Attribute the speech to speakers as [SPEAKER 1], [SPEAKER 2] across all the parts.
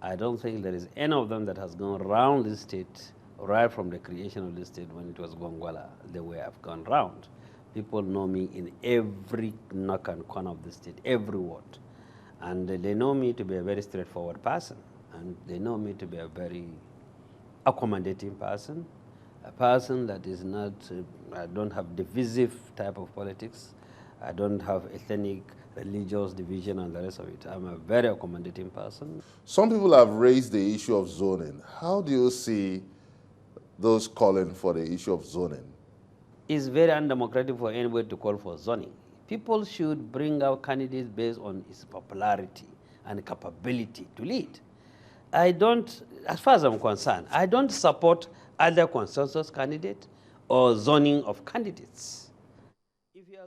[SPEAKER 1] I don't think there is any of them that has gone around this state right from the creation of this state when it was Gwangwala, the way I've gone round. People know me in every nook and corner of the state, every ward. And they know me to be a very straightforward person. And they know me to be a very accommodating person, a person that is not, I don't have divisive type of politics. I don't have ethnic, religious division and the rest of it. I'm a very accommodating person.
[SPEAKER 2] Some people have raised the issue of zoning. How do you see those calling for the issue of zoning?
[SPEAKER 1] It's very undemocratic for anybody to call for zoning. People should bring out candidates based on its popularity and capability to lead. I don't, as far as I'm concerned, I don't support either consensus candidate or zoning of candidates. If you are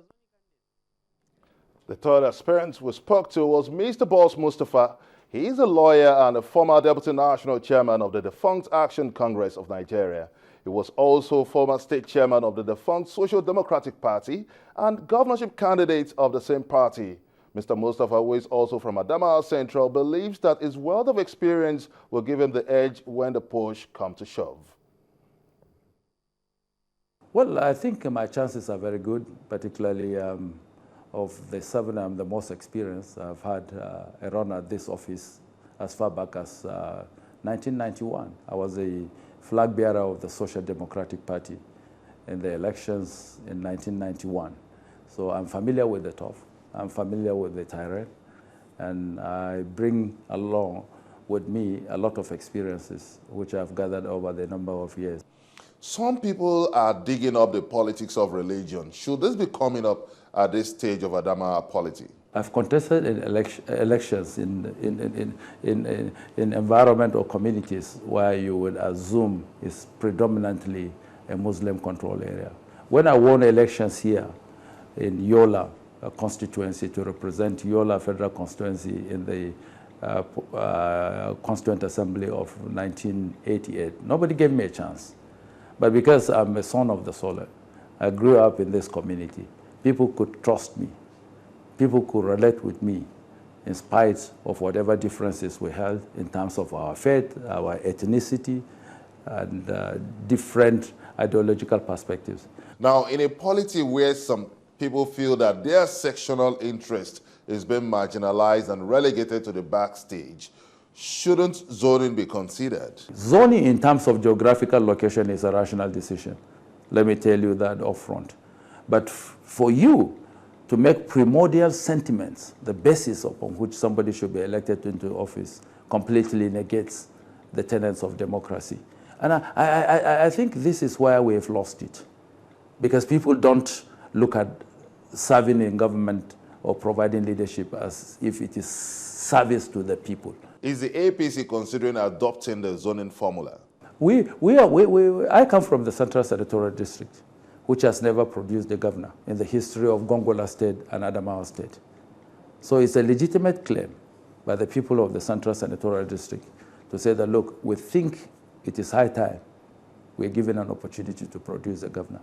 [SPEAKER 2] The third aspirant we spoke to was Mr. Boss Mustapha. He is a lawyer and a former deputy national chairman of the defunct Action Congress of Nigeria. He was also former state chairman of the defunct Social Democratic Party and governorship candidate of the same party. Mr. Mustapha, who is also from Adamawa Central, believes that his wealth of experience will give him the edge when the push comes to shove.
[SPEAKER 3] Well, I think my chances are very good, particularly of the 7 I'm the most experienced. I've had a run at this office as far back as 1991. I was a flag bearer of the Social Democratic Party in the elections in 1991. So I'm familiar with the turf. I'm familiar with the terrain, and I bring along with me a lot of experiences which I've gathered over the number of years.
[SPEAKER 2] Some people are digging up the politics of religion. Should this be coming up at this stage of Adamawa polity?
[SPEAKER 3] I've contested in elections in environment or communities where you would assume is predominantly a Muslim-controlled area. When I won elections here in Yola constituency to represent Yola Federal Constituency in the Constituent Assembly of 1988, nobody gave me a chance. But because I'm a son of the soil, I grew up in this community. People could trust me. People could relate with me in spite of whatever differences we held in terms of our faith, our ethnicity, and different ideological perspectives.
[SPEAKER 2] Now, in a polity where some people feel that their sectional interest is being marginalized and relegated to the backstage, shouldn't zoning be considered?
[SPEAKER 3] Zoning in terms of geographical location is a rational decision. Let me tell you that up front. But for you to make primordial sentiments the basis upon which somebody should be elected into office completely negates the tenets of democracy. And I think this is where we have lost it. Because people don't look at serving in government or providing leadership as if it is service to the people.
[SPEAKER 2] Is the APC considering adopting the zoning formula?
[SPEAKER 3] I come from the Central Senatorial District, which has never produced a governor in the history of Gongola State and Adamawa State. So it's a legitimate claim by the people of the Central Senatorial District to say that, look, we think it is high time we're given an opportunity to produce a governor.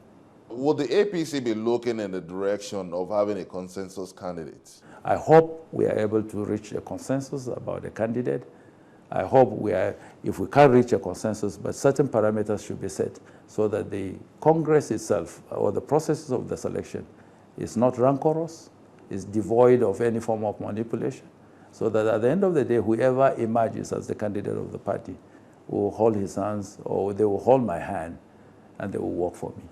[SPEAKER 2] Would the APC be looking in the direction of having a consensus candidate?
[SPEAKER 3] I hope we are able to reach a consensus about a candidate. I hope if we can't reach a consensus, but certain parameters should be set so that the Congress itself or the processes of the selection is not rancorous, is devoid of any form of manipulation, so that at the end of the day, whoever emerges as the candidate of the party will hold his hands, or they will hold my hand and they will work for me.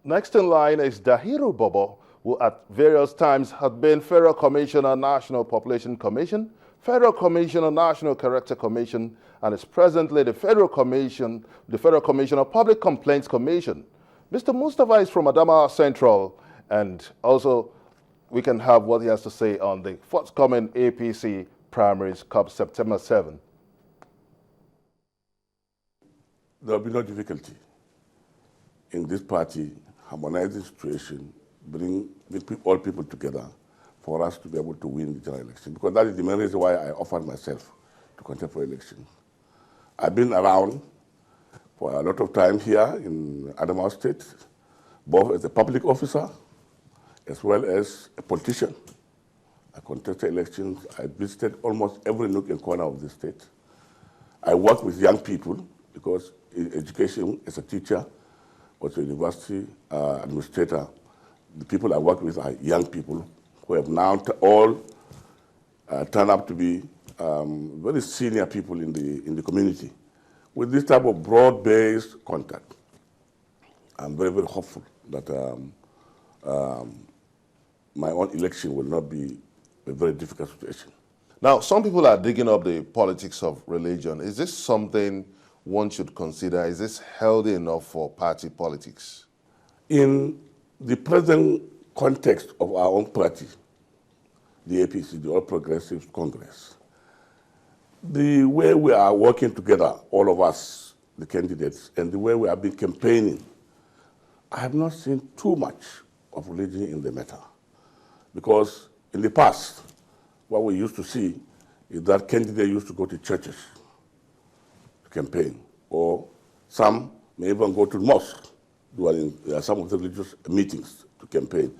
[SPEAKER 2] Next in line is DAHIRU BOBBO, who at various times had been Federal Commissioner, National Population Commission, Federal Commissioner, National Character Commission, and is presently the Federal Commissioner Public Complaints Commission. Mr. Mustapha is from Adamawa Central, and also we can have what he has to say on the forthcoming APC primaries come September 7.
[SPEAKER 4] There will be no difficulty in this party harmonizing the situation, bring all people together for us to be able to win the general election. Because that is the main reason why I offered myself to contest for election. I've been around for a lot of time here in Adamawa State, both as a public officer as well as a politician. I contested elections. I visited almost every nook and corner of the state. I work with young people because in education, as a teacher, also university administrator, the people I work with are young people who have now all turned up to be very senior people in the community. With this type of broad-based contact, I'm very, very hopeful that my own election will not be a very difficult situation.
[SPEAKER 2] Now, some people are digging up the politics of religion. Is this something one should consider? Is this healthy enough for party politics?
[SPEAKER 4] In the present context of our own party, the APC, the All Progressives Congress, the way we are working together, all of us, the candidates, and the way we have been campaigning, I have not seen too much of religion in the matter. Because in the past, what we used to see is that candidates used to go to churches to campaign, or some may even go to mosques during some of the religious meetings to campaign.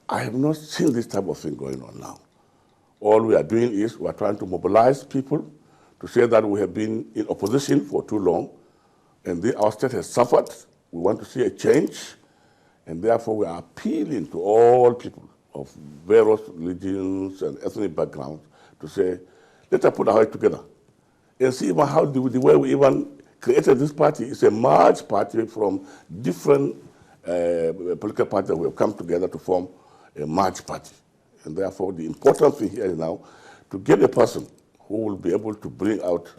[SPEAKER 4] I have not seen this type of thing going on now. All we are doing is we are trying to mobilize people to say that we have been in opposition for too long, and our state has suffered. We want to see a change, and therefore we are appealing to all people of various religions and ethnic backgrounds to say, let us put our heads together and see even how the way we even created this party is a merged party from different political parties that have come together to form a merged party. And therefore, the important thing here is now to get a person who will be able to bring out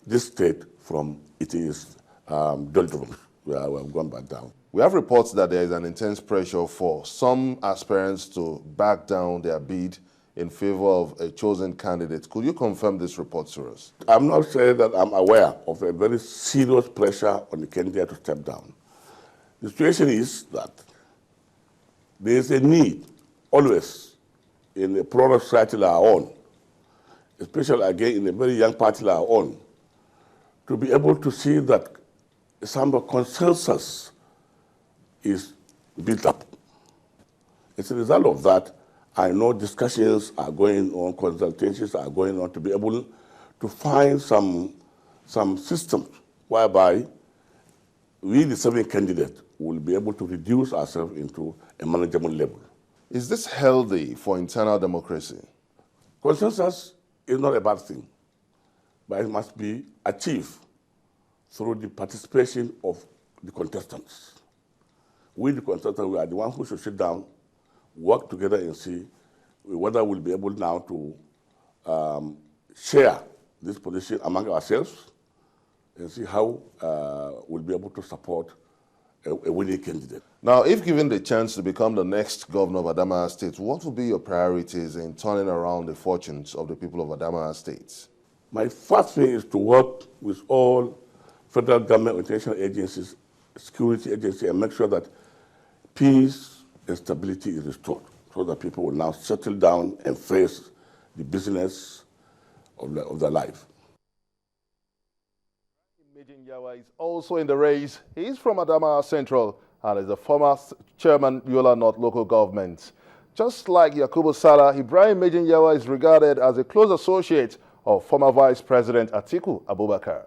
[SPEAKER 4] this state from its doldrums, where we have gone back down.
[SPEAKER 2] We have reports that there is an intense pressure for some aspirants to back down their bid in favor of a chosen candidate. Could you confirm this report to us?
[SPEAKER 4] I'm not saying that I'm aware of a very serious pressure on the candidate to step down. The situation is that there is a need always in a plural society like our own, especially again in a very young party like our own, to be able to see that some consensus is built up. As a result of that, I know discussions are going on, consultations are going on to be able to find some systems whereby we, the 7 candidates, will be able to reduce ourselves into a manageable level.
[SPEAKER 2] Is this healthy for internal democracy?
[SPEAKER 4] Consensus is not a bad thing, but it must be achieved through the participation of the contestants. We, the contestants, we are the ones who should sit down, work together and see whether we'll be able now to share this position among ourselves and see how we'll be able to support a winning candidate.
[SPEAKER 2] Now, if given the chance to become the next governor of Adamawa State, what will be your priorities in turning around the fortunes of the people of Adamawa State?
[SPEAKER 4] My first thing is to work with all federal government international agencies, security agencies, and make sure that peace and stability is restored so that people will now settle down and face the business of their life.
[SPEAKER 2] Yawa is also in the race. He is from Adamawa Central and is the former chairman, Yola North Local Government. Just like YAKUBU Salah, Ibrahim Yawa is regarded as a close associate of former Vice President Atiku Abubakar.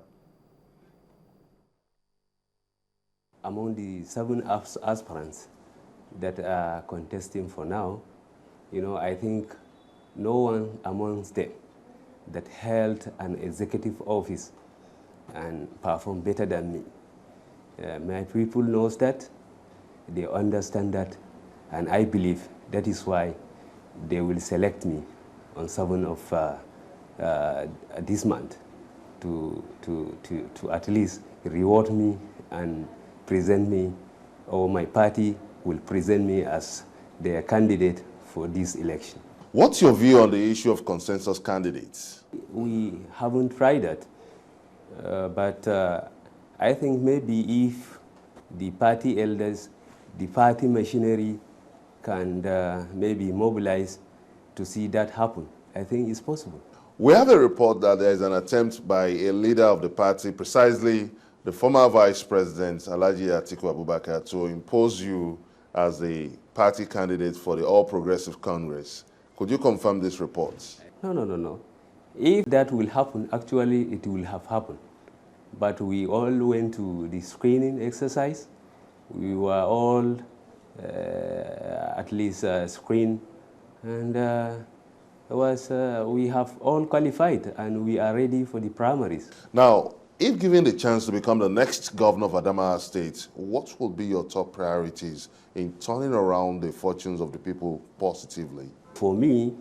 [SPEAKER 5] Among the 7 aspirants that are contesting for now, I think no one amongst them that held an executive office and performed better than me. My people knows that, they understand that, and I believe that is why they will select me on 7 of this month to at least reward me and present me, or my party will present me as their candidate for this election.
[SPEAKER 2] What's your view on the issue of consensus candidates?
[SPEAKER 5] We haven't tried that, but I think maybe if the party elders, the party machinery can maybe mobilize to see that happen, I think it's possible.
[SPEAKER 2] We have a report that there is an attempt by a leader of the party, precisely the former Vice President, Alhaji Atiku Abubakar, to impose you as the party candidate for the All Progressive Congress. Could you confirm these reports?
[SPEAKER 5] No. If that will happen, actually it will have happened. But we all went to the screening exercise. We were all at least screened, and we have all qualified, and we are ready for the primaries.
[SPEAKER 2] Now, if given the chance to become the next governor of Adamawa State, what will be your top priorities in turning around the fortunes of the people positively?
[SPEAKER 5] For me,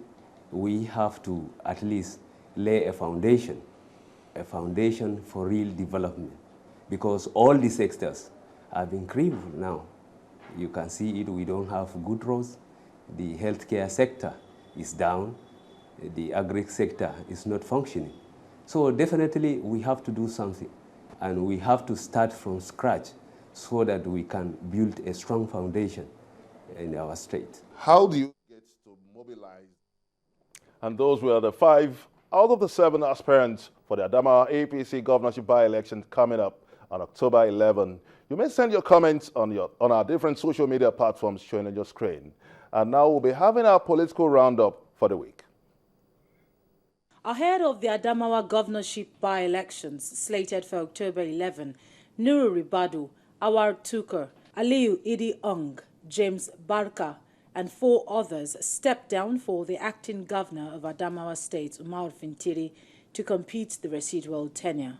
[SPEAKER 5] we have to at least lay a foundation for real development, because all the sectors have been crippled now. You can see it, we don't have good roads, the healthcare sector is down, the agri sector is not functioning. So definitely we have to do something, and we have to start from scratch so that we can build a strong foundation in our state.
[SPEAKER 2] How do you get to mobilize? And those were the 5 out of the 7 aspirants for the Adamawa APC governorship by-election coming up on October 11. You may send your comments on our different social media platforms showing on your screen. And now we'll be having our political roundup for the week.
[SPEAKER 6] Ahead of the Adamawa Governorship by-elections slated for October 11, Nuru Ribadu, Awar Tukur, Aliyu Idi Ong, James Barka, and 4 others stepped down for the acting governor of Adamawa State, Umar Fintiri, to compete the residual tenure.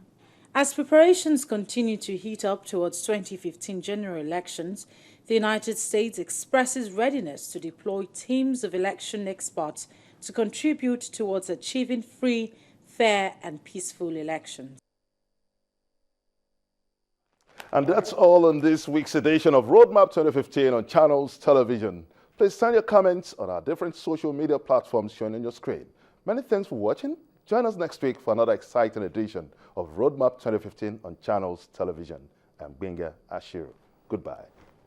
[SPEAKER 6] As preparations continue to heat up towards 2015 general elections, the United States expresses readiness to deploy teams of election experts to contribute towards achieving free, fair, and peaceful elections.
[SPEAKER 2] And that's all on this week's edition of Roadmap 2015 on Channels Television. Please send your comments on our different social media platforms shown on your screen. Many thanks for watching. Join us next week for another exciting edition of Roadmap 2015 on Channels Television. I'm Benga Ashiru. Goodbye.